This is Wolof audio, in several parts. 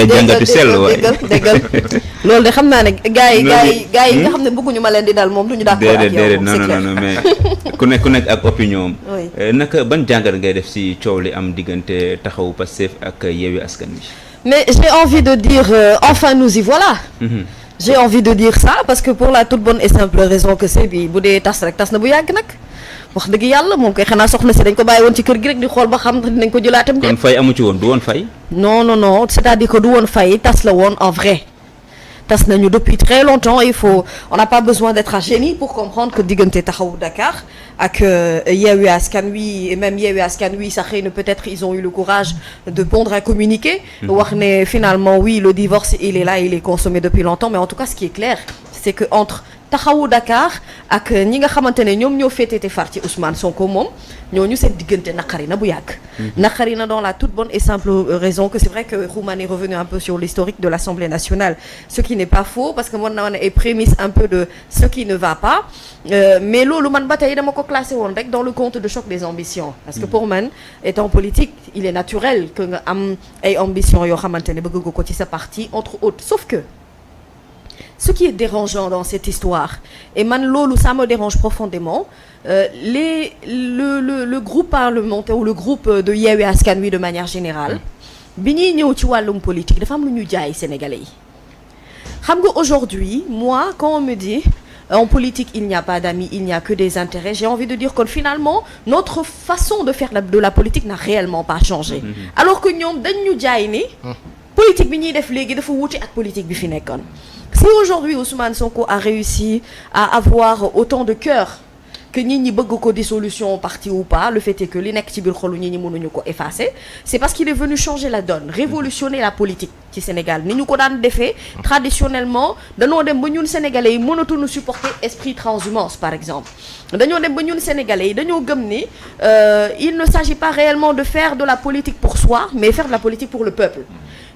jàngatu sell waay déggal loolu de xam naa ne gars yi nga xam ne bëgguñu ma leen di dal moom duñu d'accord ak yow. déedéet non mais ku nekk ak opinion am. naka ban jàngat ngay def ci coow li am diggante Taxawu Pastef ak Yewwi Askan Wi. mais j'ai envie de dire enfin nous y voilà. J'ai envie de dire ça parce que pour la toute bonne et simple raison que c'est bi bu dee tas rek tas na bu yàgg nag wax dëgg yàlla moom koy xanaa soxna si dañ ko bàyyi woon ci kër gi rek di xool ba xam dinañ ko jëlaatam. kon fay amu ci woon du woon fay. non c'est-à-dire que du woon fay tas la woon en vrai tas nañu depuis très longtemps. On n'a pas besoin d'être un génie pour comprendre que diggante Taxawu Dakar ak Yewwi Askan Wi et même Yewwi Askan Wi sax xëy na peut-être ils ont eu le courage de pondre un communiqué wax ne finalement oui le divorce il est là, il est consommé depuis longtemps, mais en tout cas ce qui est clair c'est que entre Taxawu Dakar ak ñi nga xamante ne ñoom ñoo féetee far ci Ousmane Sonko moom ñooñu seen diggante naqari na bu yàgg. naqari na dans la toute bonne et simple raison que c'est vrai que Rouman est revenu un peu sur l'historique de l'Assemblée nationale, ce qui n'est pas faux parce que mën na wane ay prémices un peu de ce qui ne va pas mais loolu man ba tey dama ko classé woon rek dans le compte de choc des ambitions parce que pour man étant politique il est naturel que nga am ay ambitions yoo xamante ne bëgg nga ko ci sa parti entre autres, sauf que ce qui est dérangeant dans cette histoire et man loolu ça me dérange profondément le groupe parlementaire ou le groupe de Yewwi Askan Wi de manière générale bi ñuy ñëw ci wàllum politique dafa am lu ñu jaay Sénégalais yi xam nga aujourd'hui moi quand on me dit en politique il n'y a pas d'amis, il n'y a que des intérêts, j'ai envie de dire que finalement notre façon de faire de la politique n'a réellement pas changé alors que ñoom dañ ñu jaay ni politique bi ñuy def léegi dafa wuute ak politique bi fi nekkoon. Si aujourd'hui Ousmane Sonko a réussi à avoir autant de cœur que nit ñi bëgg ko dissolution parti ou pas, le fait est que li nekk ci biir xolu nit ñi mënuñu ko effacer, c'est parce qu'il est venu changer la donne, révolutionner la politique ci Sénégal. Ni ñu ko daan defee traditionnellement dañoo dem ba ñun Sénégalais yi mënatuñu supporter esprit transhumance par exemple. dañoo dem ba ñun Sénégalais yi dañoo gëm ni il ne s'agit pas réellement de faire de la politique pour soi, mais faire de la politique pour le peuple.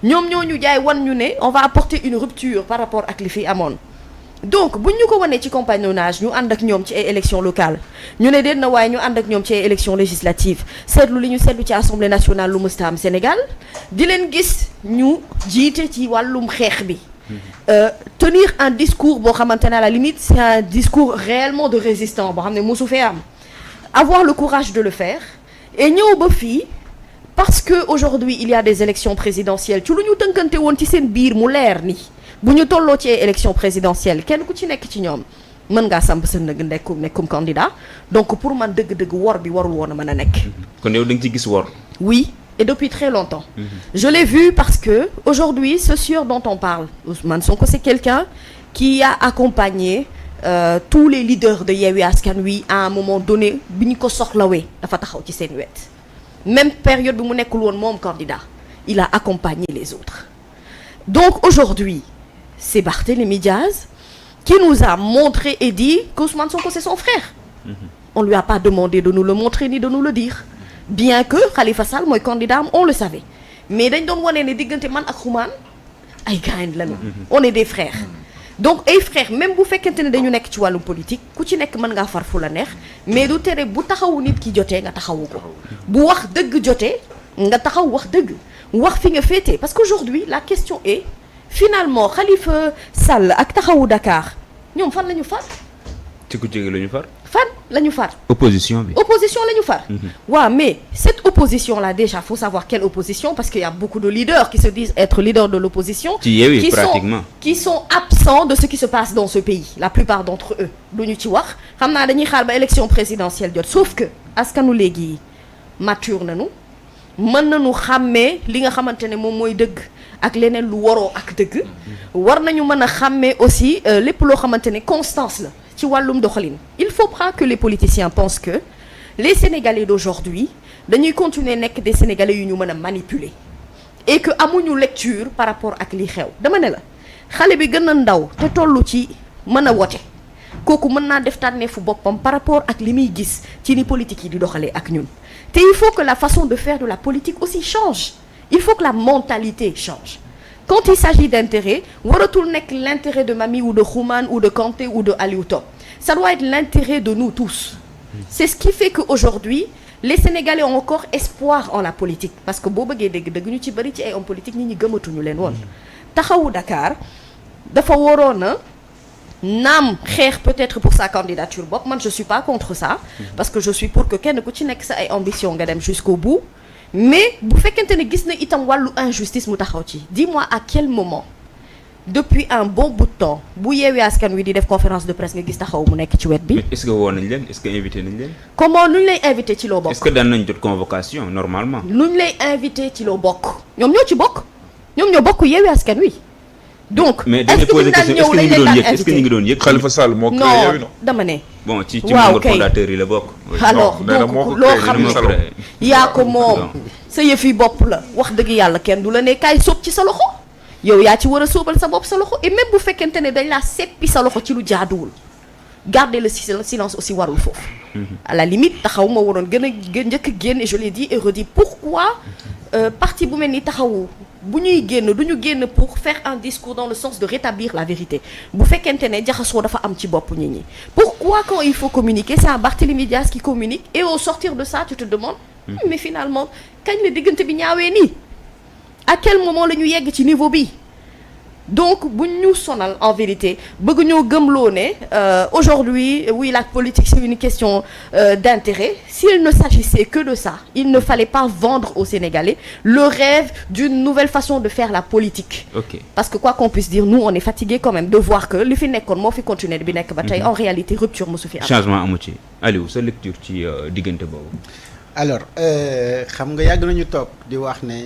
ñoom ñoo ñu jaay wan ñu ne on va apporter une rupture par rapport ak li fi amoon donc buñ ñu ko wanee ci compagnonnage ñu ànd ak ñoom ci ay élections locales ñu ne déet na waaye ñu ànd ak ñoom ci ay élections législatives seetlu li ñu seetlu ci assemblée nationale lu mësta am Sénégal di leen gis ñu jiite ci wàllum xeex bi tenir un discours boo xamante ne à la limite c'est un discours réellement de résistant boo xam ne mosu fee am avoir le courage de le faire et ñëw ba fii parce que aujourd'hui il y a des élections présidentielles ci lu ñu tënkante woon ci seen biir mu leer ni bu ñu tolloo ci élections présidentielles kenn ku ci nekk ci ñoom mën ngaa samp sa ndëgg nekkum candidat donc pour man dëgg-dëgg wor bi warul woon a mën a nekk. kon yow da nga ci gis wor. oui et depuis très longtemps. Je l'ai vu parce que aujourd'hui ce sieur dont on parle Ousmane Sonko c'est quelqu'un qui a accompagné tous les leaders de Yewwi Askan Wi à un moment donné bi ñu ko soxlawee dafa taxaw ci seen wet. Même période bi mu nekkul woon moom candidat il a accompagné les autres donc aujourd'hui c'est Barthélémy Diaz qui nous a montré et dit qu'Ousmane Sonko c'est son frère on lui a pas demandé de nous le montrer ni de nous le dire bien que Khalifa Sall mooy candidat am on le savait mais dañ doon wane ne diggante man ak Xuman ay gaañ lañu on est des frères donc ay frères même bu fekkente ne dañu nekk ci wàllum politique ku ci nekk mën ngaa far fu la neex mais du tere bu taxawu nit ki jotee nga taxawu ko bu wax dëgg jotee nga taxaw wax dëgg wax fi nga féetee parce qu'aujourd'hui la question est finalement Khalifa Sall ak Taxawu Dakar ñoom fan la ñu far. ci ku jege la ñu far. fan la ñu far. opposition bi. opposition la ñu far. waaw mais cette opposition là déjà faut savoir quelle opposition parce qu'il y a beaucoup de leaders qui se disent être leaders de l'opposition. ci Yewwi pratiquement qui sont absents de ce qui se passe dans ce pays la plupart d'entre eux du ñu ci wax xam naa dañuy xaar ba élection présidentielle jot sauf que askanu léegi mature nañu mën nañu xàmmee li nga xamante ne moom mooy dëgg ak leneen lu waroo ak dëgg war nañu mën a xàmmee aussi lépp loo xamante ne constance la ci wàllum doxalin. Il faut pas que les politiciens pensent que les Sénégalais d'aujourd'hui dañuy continuer nekk des Sénégalais yu ñu mën a manipuler et que amuñu lecture par rapport ak li xew dama ne la xale bi gën a ndaw te tollu ci mën a wote kooku mën naa def tànneefu boppam par rapport ak li muy gis ci ni politique yi di doxalee ak ñun te il faut que la façon de faire de la politique aussi change il faut que la mentalité change quand il s'agit d'intérêt waratul nekk l'intérêt de Mami ou de Xuman ou de Kanté ou de Aliou Top ça doit être l'intérêt de nous tous c'est ce qui fait que aujourd'hui les Sénégalais ont encore espoir en la politique parce que boo bëggee dégg ñu ci bari ci ay hommes politiques ñi gëmatuñu leen woon. Taxawu Dakar dafa waroon a naam xeex peut-être pour sa candidature bopp man je suis pas contre ça. parce que je suis pour que kenn ku ci nekk sa ay ambition nga dem jusqu'au bout. mais bu fekkente ne gis na itam wàllu injustice mu taxaw ci dis-moi à quel moment depuis un bon bout de temps bu Yewwi Askan Wi di def conférence de presse nga gis taxaw mu nekk ci wet bi. mais est-ce que woo nañ leen est-ce que invité nañ leen. comment nuñ lay invité ci loo bokk. est-ce que daan nañ jot convocation normalement. nuñ lay invité ci loo bokk ñoom ñoo ci bokk ñoom ñoo bokk Yewwi Askan Wi. donc mais dañuy poser question est-ce que ñu ngi doon yëg Khalifa Sall moo créé Yewwi non dama ne. bon ci membre fondateur yi la bokk. alors donc loo xam ne yaa ko moom sa yëf yi bopp la wax dëgg yàlla kenn du la ne kaay sóob ci sa loxo yow yaa ci war a sóobal sa bopp sa loxo et même bu fekkente ne dañ laa seppi sa loxo ci lu jaaduwul garder le silence aussi warul foofu. à la limite taxaw ma waroon gën a njëkk a génn et je l'ai dit et redit pourquoi parti bu mel ni taxawu bu ñuy génn du ñu génn pour faire un discours dans le sens de rétablir la vérité bu fekkente ne jaxasoo dafa am ci bopp nit ñi pourquoi quand il faut communiquer c'est un Barthélémy Dias qui communique et au sortir de ça tu te demandes mais finalement kañ la diggante bi ñaawee nii à quel moment la ñu yegg ci niveau bi donc bu ñu sonal en vérité bëgg ñoo gëmloo ne aujourd'hui oui la politique c'est une question d'intérêt s'il ne s'agissait que de ça il ne fallait pas vendre aux Sénégalais le rêve d'une nouvelle façon de faire la politique. Parce que quoi qu'on puisse dire nous on est fatigués quand même de voir que li fi nekkoon moo fi continuer bi nekk ba tey en réalité rupture mosu fi am. changement amu ci Aliou sa lecture ci diggante boobu. alors xam nga yàgg nañu toog di wax ne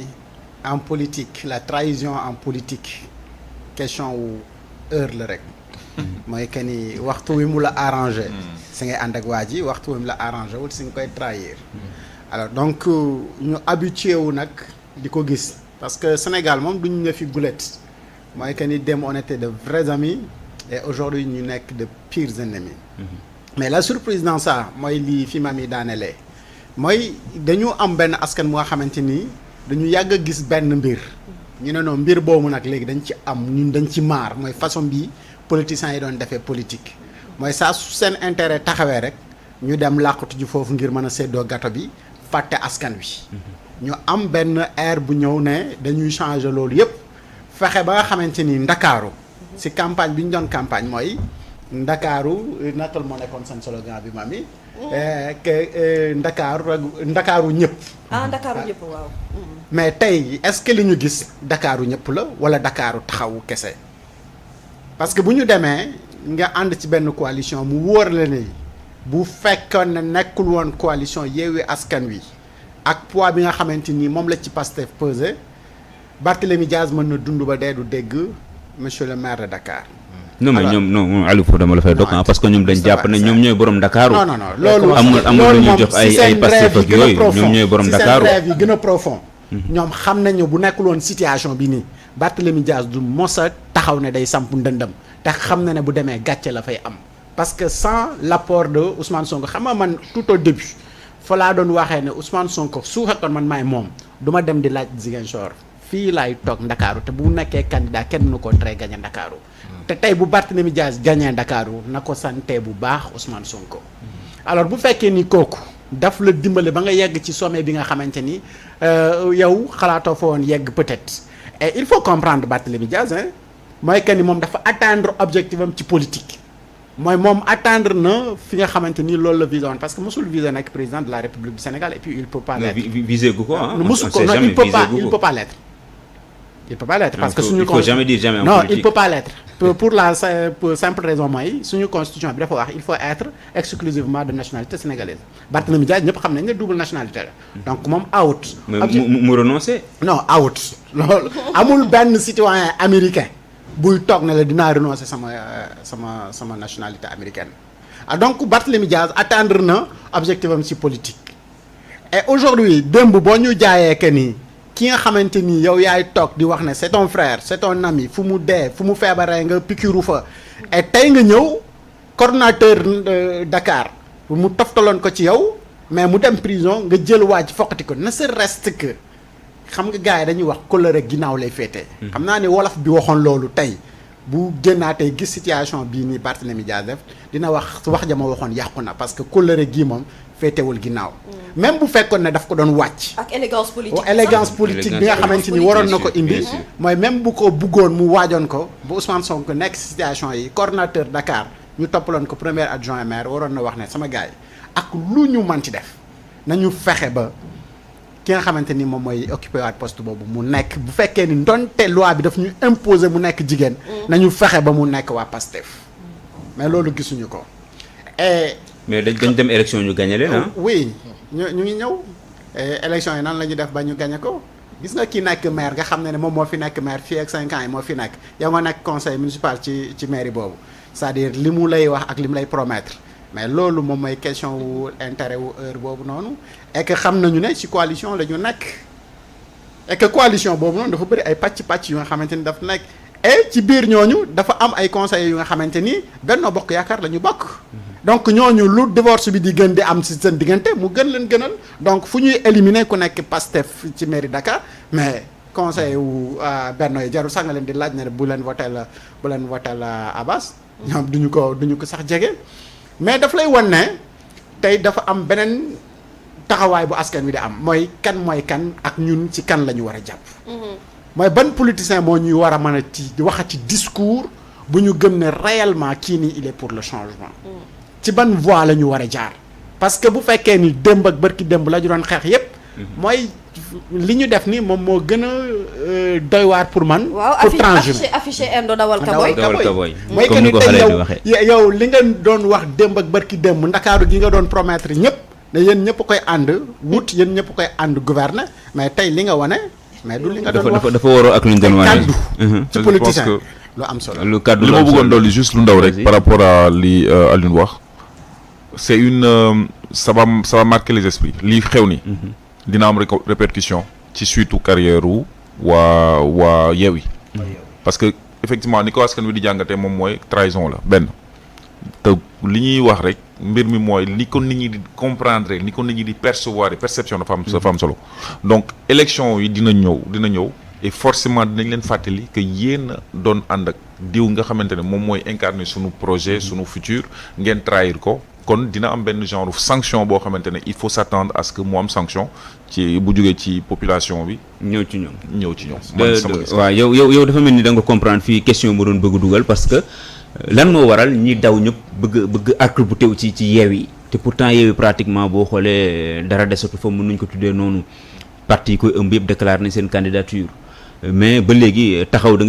en politique la trahison en politique question wu heure la rek mooy que ni waxtu wi mu la arrangé si ngay ànd ak waa ji waxtu wi mu la arrangé wul si nga koy trahir alors donc ñu habitué wu nag di ko gis parce que Sénégal moom duñu ne fi gulet mooy que ni dem on était de vrais amis et aujourd'hui ñu nekk de pires ennemis mais la surprise dans ça mooy lii fi mam yi daanelee mooy dañu am benn askan mu nga xamante ni dañu yàgg a gis benn mbir ñu ne non mbir boobu nag léegi dañ ci am ñun dañ ci maar mooy façon bi politiciens yi doon defee politique mooy saa su seen intérêt taxawee rek ñu dem làqatu ji foofu ngir mën a séddoo gâteau bi fàtte askan wi ñu am benn air bu ñëw ne dañuy changer loolu yépp fexe ba nga xamante ni ndakaaru ci campagne bi ñu doon campagne mooy ndakaaru natal moo nekkoon seen slogan bi mami ndakaaru ñëpp. ndakaaru ñëpp waaw. mais tey est-ce que li ñu gis ndakaaru ñëpp la wala ndakaaru taxawu kese parce que bu ñu demee nga ànd ci benn coalition mu wóor la ne bu fekkoon ne nekkul woon coalition Yewwi Askan Wi ak poids bi nga xamante ni moom la ci Pastef pesé Barthélémy Dias mën na dund ba dee du dégg monsieur le maire de Dakar. non mais ñoom non Aliou Fou dama la fay dog parce que ñoom dañ jàpp ne ñoom ñooy borom Dakar. non loolu amul lu ñuy jox ay Pastef ak yooyu ñoom ñooy borom Dakar. si seen rêve yi gën a profond. ñoom xam nañu bu nekkul woon situation bi nii Barthélémy Dias du mos a taxaw ne day samp ndëndam te xam na ne bu demee gàcce la fay am parce que sans l'apport de Ousmane Sonko xam nga man tout au début fa laa doon waxee ne Ousmane Sonko su fekkoon man maay moom du ma dem di laaj Ziguinchor fii laay toog Ndakaaru te bu nekkee candidat kenn nu ko tere gagné Ndakaaru te tey bu Barthélémy Dias gagné Ndakaaru na ko sante bu baax Ousmane Sonko alors bu fekkee ni kooku daf la dimbale ba nga yegg ci sommet bi nga xamante ni yow xalaatoo fa woon yegg peut-être et il faut comprendre Barthélémy Dias mooy que ni moom dafa atteindre objectif am ci politique mooy moom atteindre na fi nga xamante ni loolu la visé woon parce que mosul visé nekk président de la République du Sénégal et puis il peut pas l'être. visé gu ko ah. mosul ko non il peut pas l'être. Il peut pas l'être parce que suñu il faut jamais dire jamais en non politique. il peut pas l'être pour la simple raison mooy suñu constitution bi dafa wax il faut être exclusivement de nationalité sénégalaise Barthélémy Dias ñëpp xam nañ ne double nationalité la donc moom out. mu renoncer. non out loolu amul benn citoyen américain buy toog ne la dinaa renoncer sama nationalité américaine donc Barthélémy Dias atteindre na objectif am ci politique et aujourd'hui démb boo ñu jaayee que ni. ki nga xamante ni yow yaay toog di wax ne c'est ton frère c'est ton ami fu mu dee fu mu feebaree nga pikiru fa et tey nga ñëw coordonnateur Dakar mu toftaloon ko ci yow mais mu dem prison nga jël waaj foqati ko ne serait-ce que xam nga gars yi dañuy wax kóllëre ginnaaw lay féetee. xam naa ne wolof bi waxoon loolu tey bu génnaatee gis situation bii nii Barthélémy Dias def dina wax ja ma waxoon yàqu na parce que kóllëre gii moom féetewul ginnaaw. même bu fekkoon ne daf ko doon wàcc. ak élégance politique élégance politique bi nga xamante ni waroon na ko indi. mooy même bu ko buggoon mu waajoon ko bu Ousmane Sonko nekk situation yi coordonnateur Dakar ñu toppaloon ko premier adjoint maire waroon na wax ne sama gars yi ak lu ñu manti def nañu fexe ba ki nga xamante ni moom mooy occupé waat poste boobu mu nekk bu fekkee ni ndonte loi bi daf ñu imposer mu nekk jigéen. nañu fexe ba mu nekk waa Pastef. mais loolu gisuñu ko. mais dañ dem élection ñu gagné leen ah. oui ñu ngi ñëw élection yi nan la ñuy def ba ñu gagné ko gis nga kii nekk maire nga xam ne moom moo fi nekk maire fii ak 5 ans yi moo fi nekk yow nga nekk conseil municipal ci mairie boobu c'est-à-dire li mu lay wax ak li mu lay promettre mais loolu moom mooy question wu intérêt wu heure boobu noonu et que xam nañu ne ci coalition la ñu nekk et que coalition boobu noonu dafa bëri ay pàcc yu nga xamante ni daf nekk et ci biir ñooñu dafa am ay conseillers yu nga xamante ni Benno Bokk Yaakaar la ñu bokk. donc ñooñu lu divorce bi di gën di am ci seen diggante mu gën leen gënal donc fu ñuy éliminer ku nekk Pastef ci mairie Dakar mais conseil wu Benno yi jarul sax nga leen di laaj ne bu leen votel Abbas ñoom duñu ko sax jege mais daf lay wan ne tey dafa am beneen taxawaay bu askan wi di am mooy kan ak ñun ci kan la ñu war a jàpp mooy ban politicien moo ñuy war a mën a ci waxati discours bu ñu gëm ne réellement kii nii il est pour le changement ci ban voie la ñu war a jaar parce que bu fekkee ni démb ak bërki démb la ñu doon xeex yépp mooy li ñu def ni moom moo gën a doy waar pour man. pour transhumé affiché indo dawal kaboy mooy que ni tey yow li nga doon wax démb ak bërki démb ndakaaru gi nga doon promettre ñëpp ne yéen ñëpp koy ànd wut yéen ñëpp koy ànd gouverner mais tey li nga wane mais du li nga doon wax dafa waroo ak lu ñu doon wane kaddu ci politicien lu am solo lu kaddu li ma bëggoon dolli juste lu ndaw rek par rapport à li Alioune wax c'est une ça va marquer les esprits lii xew ni dina am répercussion ci suitu carrière wu waa Yewwi parce que effectivement ni ko askan wi di jàngatee moom mooy trahison la benn te li ñuy wax rek mbir mi mooy ni ko nit ñi di comprendre ni ko nit ñi di percevoir perception dafa am solo donc élection yi dina ñëw et forcément dinañ leen fàttali que yéen doon ànd ak diw nga xamante ne moom mooy incarner sunu projet sunu futur ngeen trahir ko kon dina am benn genre sanction boo xamante ne il faut s'attendre à ce que mu am sanction ci bu jógee ci population bi. ñëw ci ñoom. waaw yow dafa mel ni da nga comprendre fii question mu doon bëgg dugal parce que lan moo waral ñi daw ñëpp bëgg arc-bouté wu ci Yewwi te pourtant Yewwi pratiquement boo xoolee dara desatu fa mën nañ ko tuddee noonu parti yi koy ëmb yëpp déclaré nañ seen candidature mais ba léegi taxaw